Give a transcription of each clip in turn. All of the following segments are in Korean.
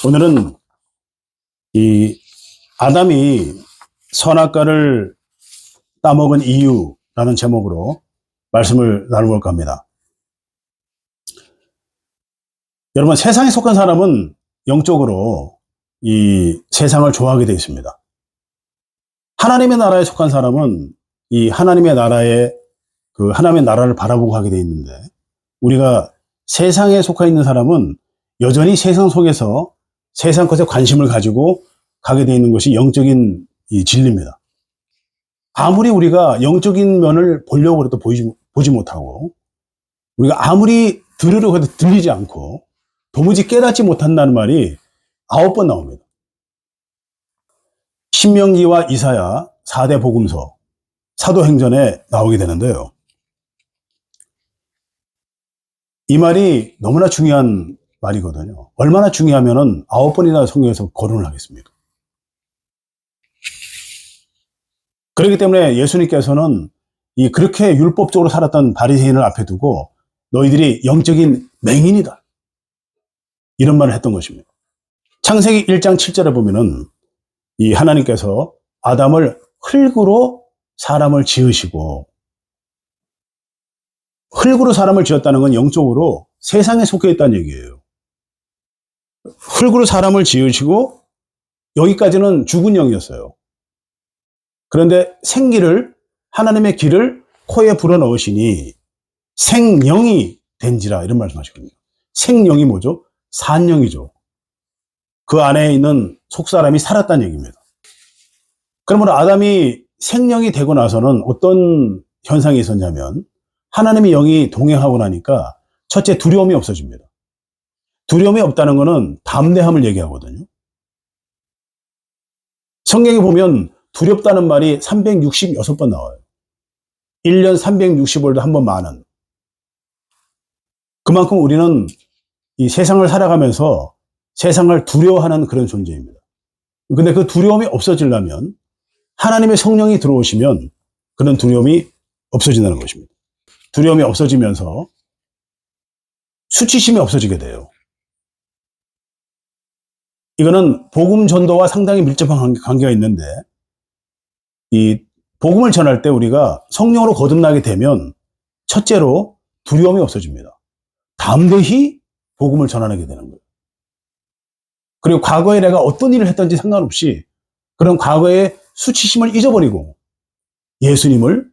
오늘은 이 아담이 선악과를 따먹은 이유라는 제목으로 말씀을 나눠볼까 합니다. 여러분, 세상에 속한 사람은 영적으로 이 세상을 좋아하게 되어 있습니다. 하나님의 나라에 속한 사람은 이 하나님의 나라에 하나님의 나라를 바라보고 하게 되어 있는데, 우리가 세상에 속해 있는 사람은 여전히 세상 속에서 세상 것에 관심을 가지고 가게 되어 있는 것이 영적인 이 진리입니다. 아무리 우리가 영적인 면을 보려고 해도 보지 못하고, 우리가 아무리 들으려고 해도 들리지 않고, 도무지 깨닫지 못한다는 말이 9번 나옵니다. 신명기와 이사야 4대 복음서, 사도행전에 나오게 되는데요. 이 말이 너무나 중요한 말이거든요. 얼마나 중요하면은 9번이나 성경에서 거론을 하겠습니다. 그렇기 때문에 예수님께서는 그렇게 율법적으로 살았던 바리새인을 앞에 두고 너희들이 영적인 맹인이다, 이런 말을 했던 것입니다. 창세기 1장 7절에 보면은 이 하나님께서 아담을 흙으로 사람을 지으시고, 흙으로 사람을 지었다는 건 영적으로 세상에 속해 있다는 얘기예요. 흙으로 사람을 지으시고, 여기까지는 죽은 영이었어요. 그런데 생기를, 하나님의 기를 코에 불어넣으시니 생령이 된지라, 이런 말씀하시거든요. 생령이 뭐죠? 산령이죠. 그 안에 있는 속사람이 살았다는 얘기입니다. 그러면 아담이 생령이 되고 나서는 어떤 현상이 있었냐면, 하나님의 영이 동행하고 나니까 첫째, 두려움이 없어집니다. 두려움이 없다는 것은 담대함을 얘기하거든요. 성경에 보면 두렵다는 말이 366번 나와요. 1년 365일도 한 번 많은. 그만큼 우리는 이 세상을 살아가면서 세상을 두려워하는 그런 존재입니다. 근데 그 두려움이 없어지려면 하나님의 성령이 들어오시면 그런 두려움이 없어진다는 것입니다. 두려움이 없어지면서 수치심이 없어지게 돼요. 이거는 복음 전도와 상당히 밀접한 관계가 있는데, 이 복음을 전할 때 우리가 성령으로 거듭나게 되면 첫째로 두려움이 없어집니다. 담대히 복음을 전하게 되는 거예요. 그리고 과거에 내가 어떤 일을 했든지 상관없이 그런 과거의 수치심을 잊어버리고 예수님을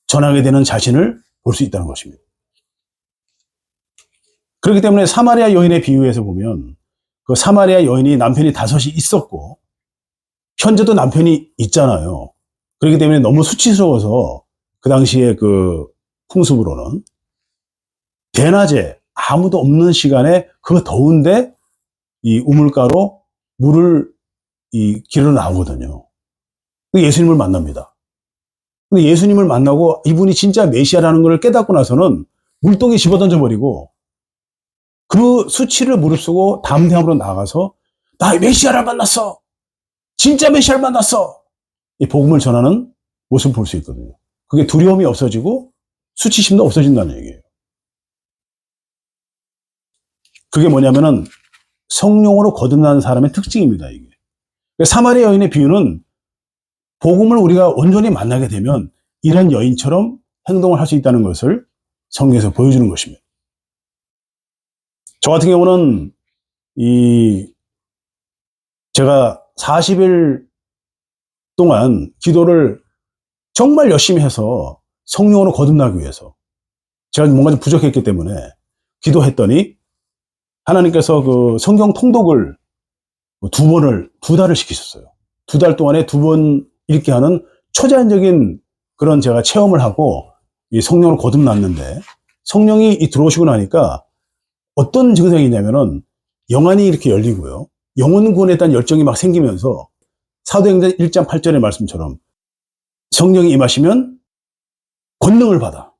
전하게 되는 자신을 볼 수 있다는 것입니다. 그렇기 때문에 사마리아 여인의 비유에서 보면, 그 사마리아 여인이 남편이 5이 있었고 현재도 남편이 있잖아요. 그렇기 때문에 너무 수치스러워서 그 당시에 그 풍습으로는 대낮에 아무도 없는 시간에 그 더운데 이 우물가로 물을 길어 나오거든요. 예수님을 만납니다. 근데 예수님을 만나고 이분이 진짜 메시아라는 걸 깨닫고 나서는 물동에 집어던져 버리고 그 수치를 무릅쓰고 담대함으로 나가서 나 메시아를 만났어, 진짜 메시아를 만났어, 이 복음을 전하는 모습을 볼 수 있거든요. 그게 두려움이 없어지고 수치심도 없어진다는 얘기예요. 그게 뭐냐면은 성령으로 거듭나는 사람의 특징입니다, 이게. 사마리아 여인의 비유는 복음을 우리가 온전히 만나게 되면 이런 여인처럼 행동을 할 수 있다는 것을 성경에서 보여주는 것입니다. 저 같은 경우는 제가 40일 동안 기도를 정말 열심히 해서 성령으로 거듭나기 위해서, 제가 뭔가 좀 부족했기 때문에 기도했더니 하나님께서 그 성경 통독을 2달을 시키셨어요. 2달 동안에 2번 읽게 하는 초자연적인 그런 제가 체험을 하고 이 성령으로 거듭났는데, 성령이 들어오시고 나니까 어떤 증상이 있냐면은 영안이 이렇게 열리고요, 영혼 구원에 대한 열정이 막 생기면서 사도행전 1장 8절의 말씀처럼 성령이 임하시면 권능을 받아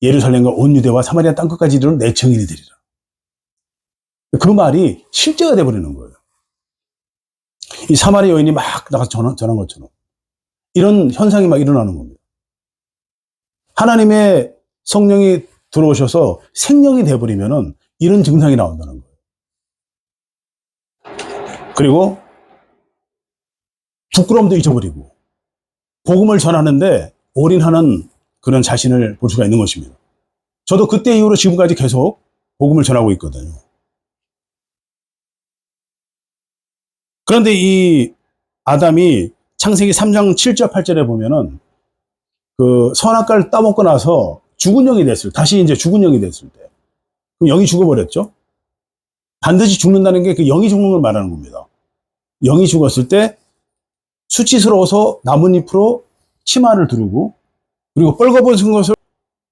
예루살렘과 온 유대와 사마리아 땅끝까지 이르러 내 증인이 되리라. 그 말이 실제가 되어버리는 거예요. 이 사마리아 여인이 막 나가서 전한 것처럼 이런 현상이 막 일어나는 겁니다. 하나님의 성령이 들어오셔서 생명이 되어버리면은 이런 증상이 나온다는 거예요. 그리고 부끄러움도 잊어버리고 복음을 전하는데 올인하는 그런 자신을 볼 수가 있는 것입니다. 저도 그때 이후로 지금까지 계속 복음을 전하고 있거든요. 그런데 이 아담이 창세기 3장 7절 8절에 보면은 그 선악과를 따먹고 나서 죽은 영이 됐을 때, 다시 이제 죽은 영이 됐을 때, 그럼 영이 죽어버렸죠? 반드시 죽는다는 게 그 영이 죽는 걸 말하는 겁니다. 영이 죽었을 때 수치스러워서 나뭇잎으로 치마를 두르고, 그리고 뻘거벗은 것을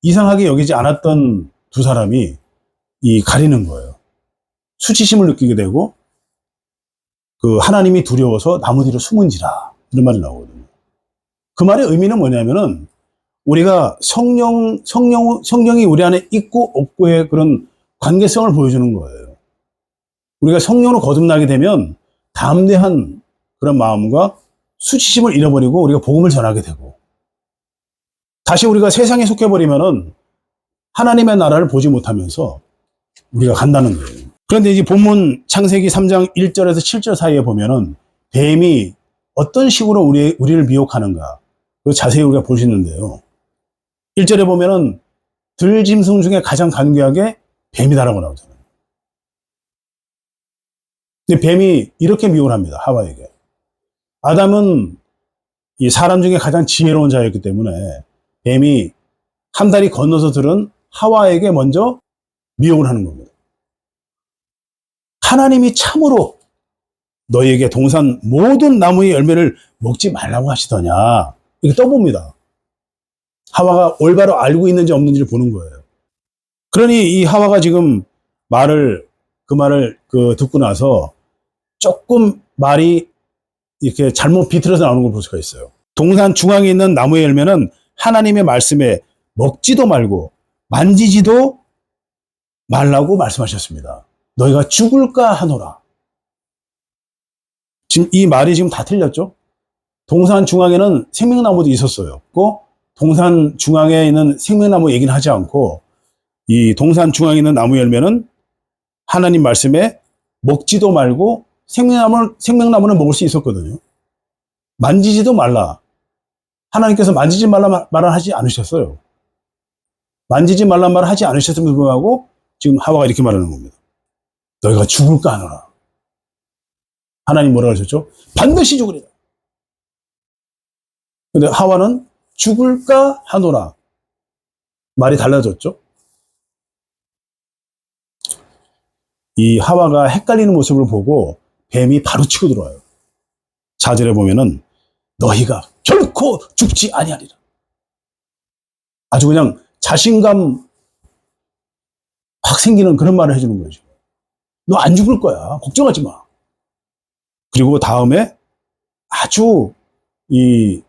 이상하게 여기지 않았던 두 사람이 이 가리는 거예요. 수치심을 느끼게 되고, 그 하나님이 두려워서 나무 뒤로 숨은지라, 이런 말이 나오거든요. 그 말의 의미는 뭐냐면은 우리가 성령이 우리 안에 있고 없고의 그런 관계성을 보여주는 거예요. 우리가 성령으로 거듭나게 되면 담대한 그런 마음과 수치심을 잃어버리고 우리가 복음을 전하게 되고, 다시 우리가 세상에 속해버리면은 하나님의 나라를 보지 못하면서 우리가 간다는 거예요. 그런데 이제 본문 창세기 3장 1절에서 7절 사이에 보면은 뱀이 어떤 식으로 우리를 미혹하는가, 그 자세히 우리가 볼 수 있는데요. 1절에 보면은 들짐승 중에 가장 간교하게 뱀이다라고 나오잖아요. 근데 뱀이 이렇게 미혹을 합니다, 하와에게. 아담은 이 사람 중에 가장 지혜로운 자였기 때문에 뱀이 한 다리 건너서 들은 하와에게 먼저 미혹을 하는 겁니다. 하나님이 참으로 너희에게 동산 모든 나무의 열매를 먹지 말라고 하시더냐, 이렇게 떠봅니다. 하와가 올바로 알고 있는지 없는지를 보는 거예요. 그러니 이 하와가 지금 그 말을 듣고 나서 조금 말이 이렇게 잘못 비틀어서 나오는 걸 볼 수가 있어요. 동산 중앙에 있는 나무의 열매는 하나님의 말씀에 먹지도 말고 만지지도 말라고 말씀하셨습니다. 너희가 죽을까 하노라. 지금 이 말이 지금 다 틀렸죠? 동산 중앙에는 생명나무도 있었어요. 동산 중앙에 있는 생명나무 얘기는 하지 않고 이 동산 중앙에 있는 나무 열매는 하나님 말씀에 먹지도 말고 생명나무는 먹을 수 있었거든요. 만지지도 말라. 하나님께서 만지지 말라 말을 하지 않으셨어요. 만지지 말라 말을 하지 않으셨음에도 불구하고 지금 하와가 이렇게 말하는 겁니다. 너희가 죽을까 하노라. 하나님 뭐라고 하셨죠? 반드시 죽으리라. 근데 하와는 죽을까 하노라. 말이 달라졌죠? 이 하와가 헷갈리는 모습을 보고 뱀이 바로 치고 들어와요. 4절에 보면은 너희가 결코 죽지 아니하리라. 아주 그냥 자신감 확 생기는 그런 말을 해주는 거죠. 너 안 죽을 거야. 걱정하지 마. 그리고 다음에 아주 이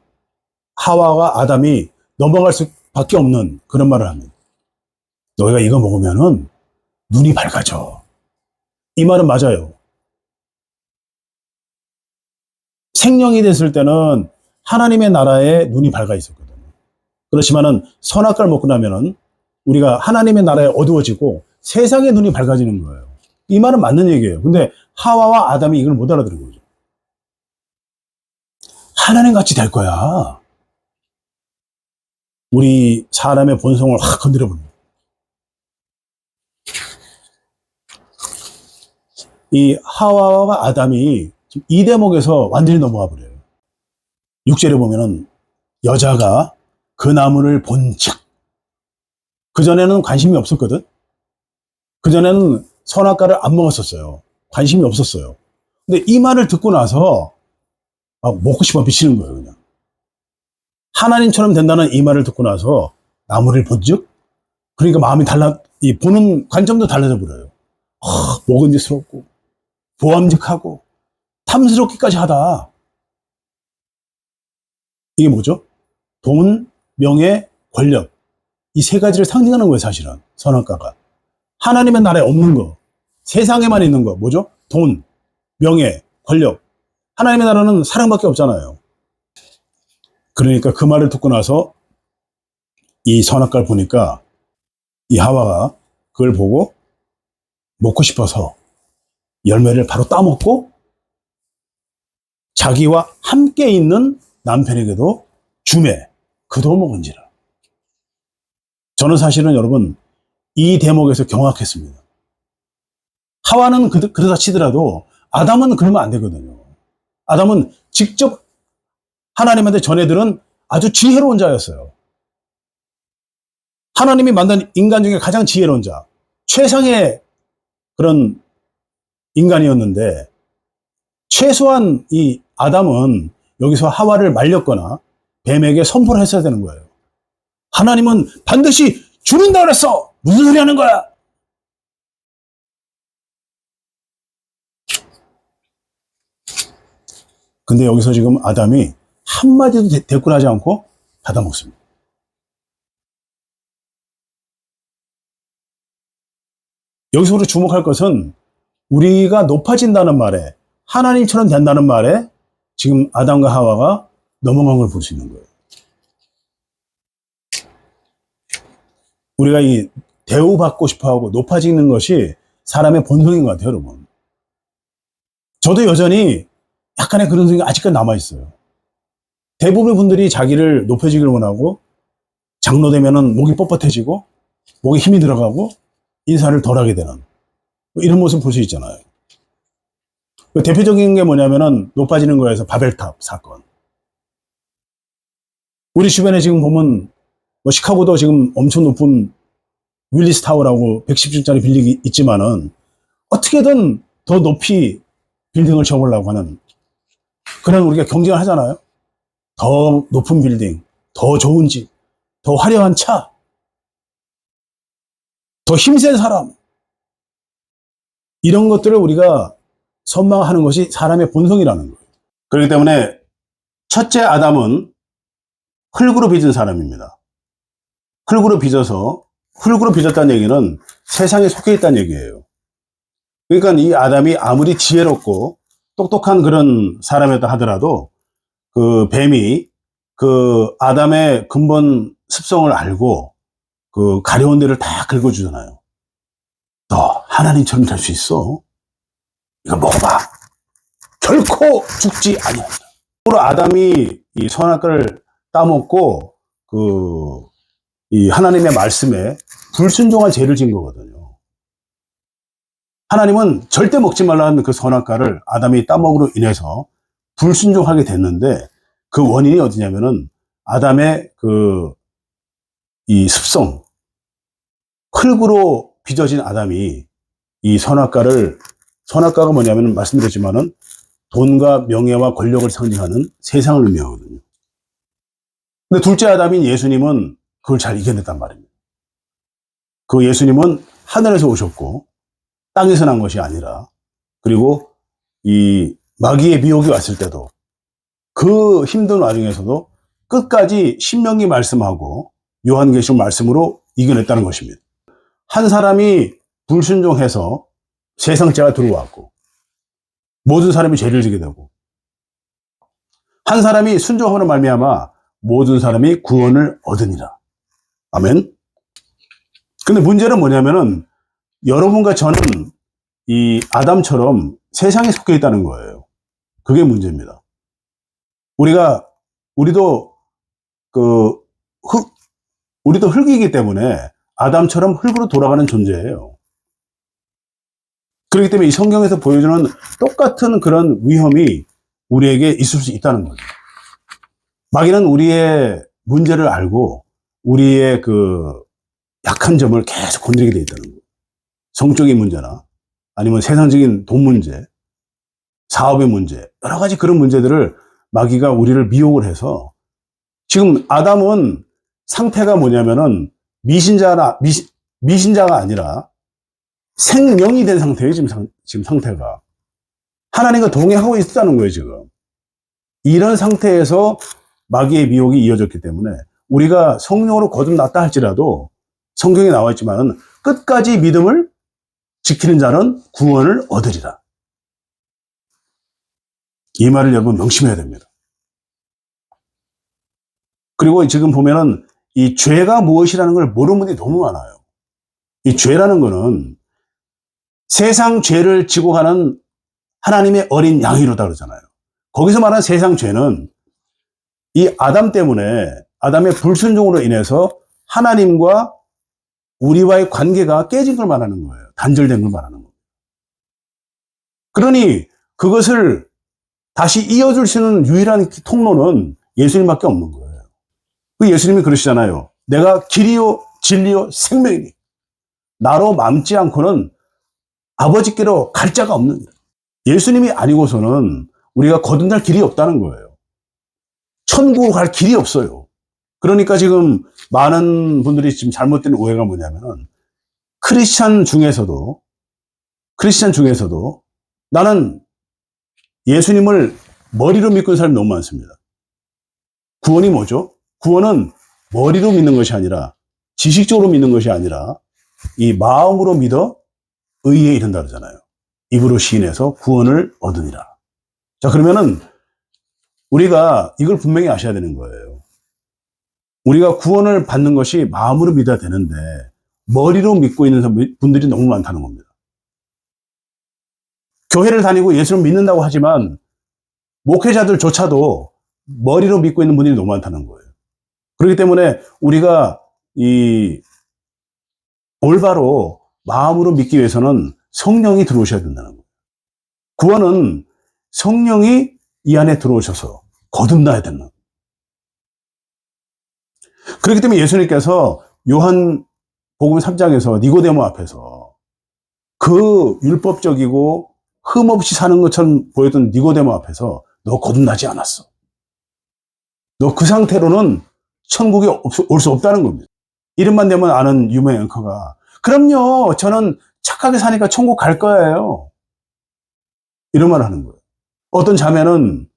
하와와 아담이 넘어갈 수밖에 없는 그런 말을 합니다. 너희가 이거 먹으면은 눈이 밝아져. 이 말은 맞아요. 생명이 됐을 때는 하나님의 나라에 눈이 밝아 있었거든요. 그렇지만은 선악과를 먹고 나면은 우리가 하나님의 나라에 어두워지고 세상의 눈이 밝아지는 거예요. 이 말은 맞는 얘기예요. 근데 하와와 아담이 이걸 못 알아들은 거죠. 하나님 같이 될 거야. 우리 사람의 본성을 확 건드려 버립니다. 이 하와와 아담이 이 대목에서 완전히 넘어가 버려요. 6절에 보면은 여자가 그 나무를 본즉, 그전에는 관심이 없었거든. 그전에는 선악과를 안 먹었었어요. 관심이 없었어요. 근데 이 말을 듣고 나서 막 먹고 싶어 미치는 거예요, 그냥. 하나님처럼 된다는 이 말을 듣고 나서 나무를 본즉, 그러니까 마음이 이 보는 관점도 달라져 버려요. 먹은지스럽고, 보암직하고, 탐스럽기까지 하다. 이게 뭐죠? 돈, 명예, 권력. 이 세 가지를 상징하는 거예요, 사실은. 선악과가. 하나님의 나라에 없는 거, 세상에만 있는 거, 뭐죠? 돈, 명예, 권력. 하나님의 나라는 사랑밖에 없잖아요. 그러니까 그 말을 듣고 나서 이 선악과를 보니까 이 하와가 그걸 보고 먹고 싶어서 열매를 바로 따먹고 자기와 함께 있는 남편에게도 주매 그도 먹은지라. 저는 사실은 여러분 이 대목에서 경악했습니다. 하와는 그러다 치더라도 아담은 그러면 안 되거든요. 아담은 직접 하나님한테 전해들은 아주 지혜로운 자였어요. 하나님이 만든 인간 중에 가장 지혜로운 자, 최상의 그런 인간이었는데 최소한 이 아담은 여기서 하와를 말렸거나 뱀에게 선포를 했어야 되는 거예요. 하나님은 반드시 죽인다 그랬어. 무슨 소리 하는 거야? 근데 여기서 지금 아담이 한마디도 대꾸하지 않고 받아먹습니다. 여기서 우리 주목할 것은 우리가 높아진다는 말에 하나님처럼 된다는 말에 지금 아담과 하와가 넘어간 걸 볼 수 있는 거예요. 우리가 이 대우받고 싶어하고 높아지는 것이 사람의 본성인 것 같아요, 여러분. 저도 여전히 약간의 그런 생각이 아직까지 남아있어요. 대부분의 분들이 자기를 높여지기를 원하고 장로 되면은 목이 뻣뻣해지고 목에 힘이 들어가고 인사를 덜하게 되는 이런 모습을 볼 수 있잖아요. 대표적인 게 뭐냐면은 높아지는 거에서 바벨탑 사건. 우리 주변에 지금 보면 뭐 시카고도 지금 엄청 높은 윌리스 타워라고 110층짜리 빌딩이 있지만은 어떻게든 더 높이 빌딩을 지어보려고 하는 그런 우리가 경쟁을 하잖아요. 더 높은 빌딩, 더 좋은 집, 더 화려한 차, 더 힘센 사람. 이런 것들을 우리가 선망하는 것이 사람의 본성이라는 거예요. 그렇기 때문에 첫째 아담은 흙으로 빚은 사람입니다. 흙으로 빚었다는 얘기는 세상에 속해 있다는 얘기예요. 그러니까 이 아담이 아무리 지혜롭고 똑똑한 그런 사람이었다 하더라도 그 뱀이 그 아담의 근본 습성을 알고 그 가려운 데를 다 긁어주잖아요. 너 하나님처럼 될 수 있어. 이거 먹어봐. 결코 죽지 아니한다. 아담이 이 선악과를 따먹고 이 하나님의 말씀에 불순종한 죄를 지은 거거든요. 하나님은 절대 먹지 말라는 그 선악과를 아담이 따먹으로 인해서 불순종하게 됐는데 그 원인이 어디냐면은 아담의 이 습성, 흙으로 빚어진 아담이 이 선악과가 뭐냐면 말씀드렸지만은 돈과 명예와 권력을 상징하는 세상을 의미하거든요. 근데 둘째 아담인 예수님은 그걸 잘 이겨냈단 말입니다. 그 예수님은 하늘에서 오셨고 땅에서 난 것이 아니라 그리고 이 마귀의 미혹이 왔을 때도 그 힘든 와중에서도 끝까지 신명기 말씀하고 요한계시록 말씀으로 이겨냈다는 것입니다. 한 사람이 불순종해서 세상죄가 들어왔고 모든 사람이 죄를 지게 되고 한 사람이 순종함으로 말미암아 모든 사람이 구원을 얻으니라. 아멘. 근데 문제는 뭐냐면은 여러분과 저는 이 아담처럼 세상에 속해 있다는 거예요. 그게 문제입니다. 우리도 우리도 흙이기 때문에 아담처럼 흙으로 돌아가는 존재예요. 그렇기 때문에 이 성경에서 보여주는 똑같은 그런 위험이 우리에게 있을 수 있다는 거죠. 마귀는 우리의 문제를 알고 우리의 그 약한 점을 계속 건드리게 돼 있다는 거예요. 성적인 문제나 아니면 세상적인 돈 문제, 사업의 문제, 여러 가지 그런 문제들을 마귀가 우리를 미혹을 해서 지금 아담은 상태가 뭐냐면은 미신자가 아니라 생명이 된 상태예요, 지금 상태가. 하나님과 동행하고 있다는 거예요, 지금. 이런 상태에서 마귀의 미혹이 이어졌기 때문에 우리가 성령으로 거듭났다 할지라도 성경에 나와 있지만은 끝까지 믿음을 지키는 자는 구원을 얻으리라. 이 말을 여러분 명심해야 됩니다. 그리고 지금 보면은 이 죄가 무엇이라는 걸 모르는 분들이 너무 많아요. 이 죄라는 거는 세상 죄를 지고 가는 하나님의 어린 양이로다 그러잖아요. 거기서 말하는 세상 죄는 이 아담 때문에, 아담의 불순종으로 인해서 하나님과 우리와의 관계가 깨진 걸 말하는 거예요. 단절된 걸 말하는 거예요. 그러니 그것을 다시 이어줄 수 있는 유일한 통로는 예수님밖에 없는 거예요. 그 예수님이 그러시잖아요. 내가 길이요 진리요 생명이니 나로 맘지 않고는 아버지께로 갈 자가 없느니라. 예수님이 아니고서는 우리가 거듭날 길이 없다는 거예요. 천국으로 갈 길이 없어요. 그러니까 지금 많은 분들이 지금 잘못된 오해가 뭐냐면은 크리스찬 중에서도 나는 예수님을 머리로 믿고 있는 사람이 너무 많습니다. 구원이 뭐죠? 구원은 머리로 믿는 것이 아니라 지식적으로 믿는 것이 아니라 이 마음으로 믿어 의에 이른다 그러잖아요. 입으로 시인해서 구원을 얻으니라. 자, 그러면은 우리가 이걸 분명히 아셔야 되는 거예요. 우리가 구원을 받는 것이 마음으로 믿어야 되는데 머리로 믿고 있는 분들이 너무 많다는 겁니다. 교회를 다니고 예수를 믿는다고 하지만 목회자들조차도 머리로 믿고 있는 분들이 너무 많다는 거예요. 그렇기 때문에 우리가 이 올바로 마음으로 믿기 위해서는 성령이 들어오셔야 된다는 거예요. 구원은 성령이 이 안에 들어오셔서 거듭나야 되는 거예요. 그렇기 때문에 예수님께서 요한복음 3장에서 니고데모 앞에서 그 율법적이고 흠없이 사는 것처럼 보였던 니고데모 앞에서 너 거듭나지 않았어. 너 그 상태로는 천국에 올 수 없다는 겁니다. 이름만 되면 아는 유명 앵커가 그럼요, 저는 착하게 사니까 천국 갈 거예요. 이런 말을 하는 거예요. 어떤 자매는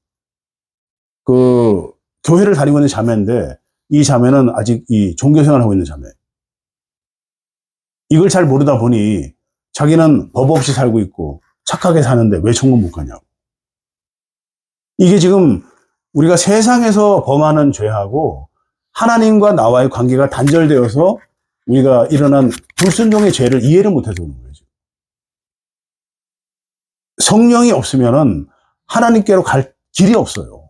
그 교회를 다니고 있는 자매인데 이 자매는 아직 이 종교생활을 하고 있는 자매. 이걸 잘 모르다 보니 자기는 법 없이 살고 있고 착하게 사는데 왜 천국 못 가냐고. 이게 지금 우리가 세상에서 범하는 죄하고 하나님과 나와의 관계가 단절되어서 우리가 일어난 불순종의 죄를 이해를 못해서 그런 거예요. 성령이 없으면은 하나님께로 갈 길이 없어요.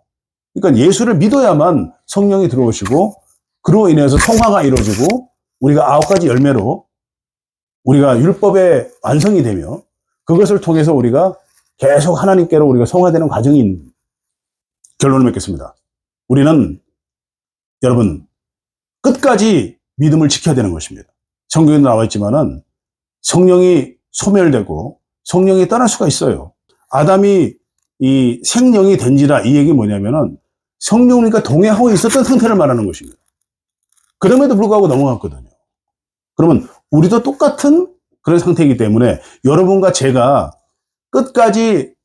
그러니까 예수를 믿어야만 성령이 들어오시고 그로 인해서 성화가 이루어지고 우리가 9가지 열매로 우리가 율법의 완성이 되며 그것을 통해서 우리가 계속 하나님께로 우리가 성화되는 과정이 있는 결론을 맺겠습니다. 우리는 여러분 끝까지 믿음을 지켜야 되는 것입니다. 성경에 나와 있지만은 성령이 소멸되고 성령이 떠날 수가 있어요. 아담이 이 생령이 된지라 이 얘기 뭐냐면은 성령님과 동행하고 있었던 상태를 말하는 것입니다. 그럼에도 불구하고 넘어갔거든요. 그러면 우리도 똑같은 그런 상태이기 때문에 여러분과 제가 끝까지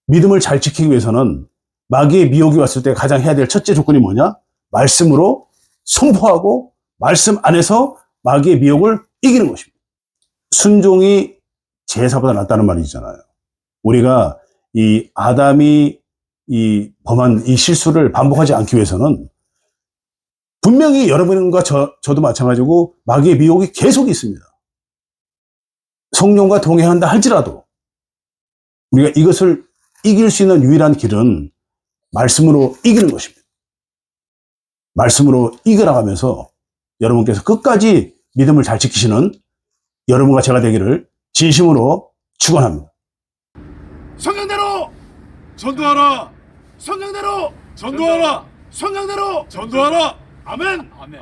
믿음을 잘 지키기 위해서는 마귀의 미혹이 왔을 때 가장 해야 될 첫째 조건이 뭐냐? 말씀으로 선포하고 말씀 안에서 마귀의 미혹을 이기는 것입니다. 순종이 제사보다 낫다는 말이 있잖아요. 우리가 이 아담이 이 범한 이 실수를 반복하지 않기 위해서는 분명히 여러분과 저도 마찬가지고 마귀의 미혹이 계속 있습니다. 성령과 동행한다 할지라도 우리가 이것을 이길 수 있는 유일한 길은 말씀으로 이기는 것입니다. 말씀으로 이겨나가면서 여러분께서 끝까지 믿음을 잘 지키시는 여러분과 제가 되기를 진심으로 축원합니다. 성령대로 전도하라. 성령대로 전도하라. 성령대로 전도하라. 아멘. 아멘.